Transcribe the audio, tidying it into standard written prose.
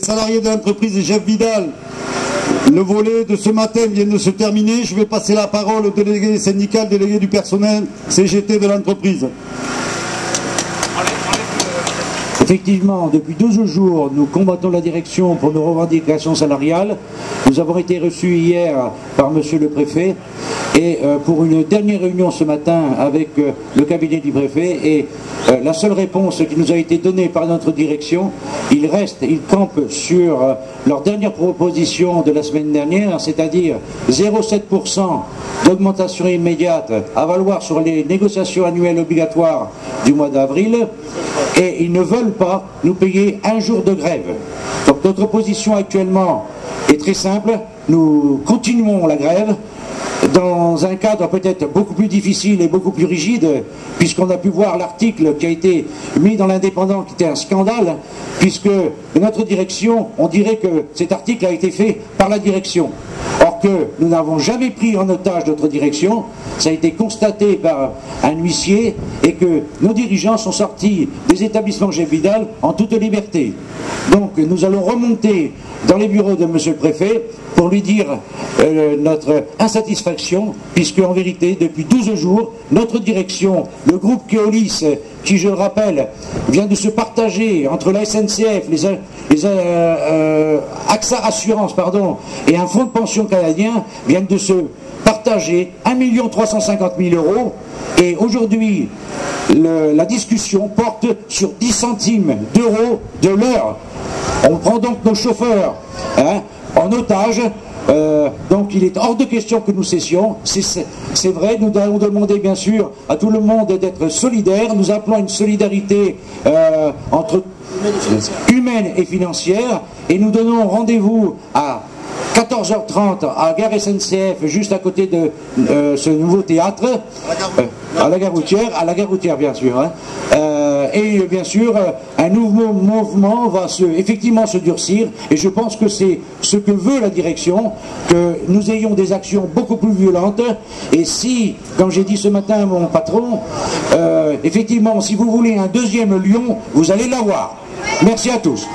salariés de l'entreprise Jeff Vidal. Le volet de ce matin vient de se terminer. Je vais passer la parole au délégué syndical, délégué du personnel, CGT de l'entreprise. Effectivement, depuis 12 jours, nous combattons la direction pour nos revendications salariales. Nous avons été reçus hier par monsieur le préfet et pour une dernière réunion ce matin avec le cabinet du préfet, et la seule réponse qui nous a été donnée par notre direction, ils campent sur leur dernière proposition de la semaine dernière, c'est-à-dire 0,7% d'augmentation immédiate à valoir sur les négociations annuelles obligatoires du mois d'avril, et ils ne veulent pas nous payer un jour de grève. Donc notre position actuellement est très simple, nous continuons la grève dans un cadre peut-être beaucoup plus difficile et beaucoup plus rigide, puisqu'on a pu voir l'article qui a été mis dans l'Indépendant, qui était un scandale, puisque notre direction, on dirait que cet article a été fait par la direction. Or que nous n'avons jamais pris en otage notre direction, ça a été constaté par un huissier, et que nos dirigeants sont sortis des établissements Jeff Vidal en toute liberté. Donc nous allons remonter dans les bureaux de monsieur le préfet pour lui dire notre insatisfaction, puisque en vérité, depuis 12 jours, notre direction, le groupe Keolis, qui, je le rappelle, vient de se partager entre la SNCF, AXA Assurance, et un fonds de pension canadien, viennent de se partager 1 350 000 €, et aujourd'hui, la discussion porte sur 10 centimes d'euros de l'heure. On prend donc nos chauffeurs en otage. Donc il est hors de question que nous cessions. C'est vrai, nous allons demander bien sûr à tout le monde d'être solidaire. Nous appelons une solidarité entre humaine et financière, et nous donnons rendez-vous à 14h30 à la gare SNCF, juste à côté de ce nouveau théâtre, à la gare routière bien sûr, et bien sûr un nouveau mouvement va effectivement se durcir, et je pense que c'est ce que veut la direction, que nous ayons des actions beaucoup plus violentes. Et si, comme j'ai dit ce matin à mon patron, effectivement si vous voulez un deuxième Lyon, vous allez l'avoir. Merci à tous.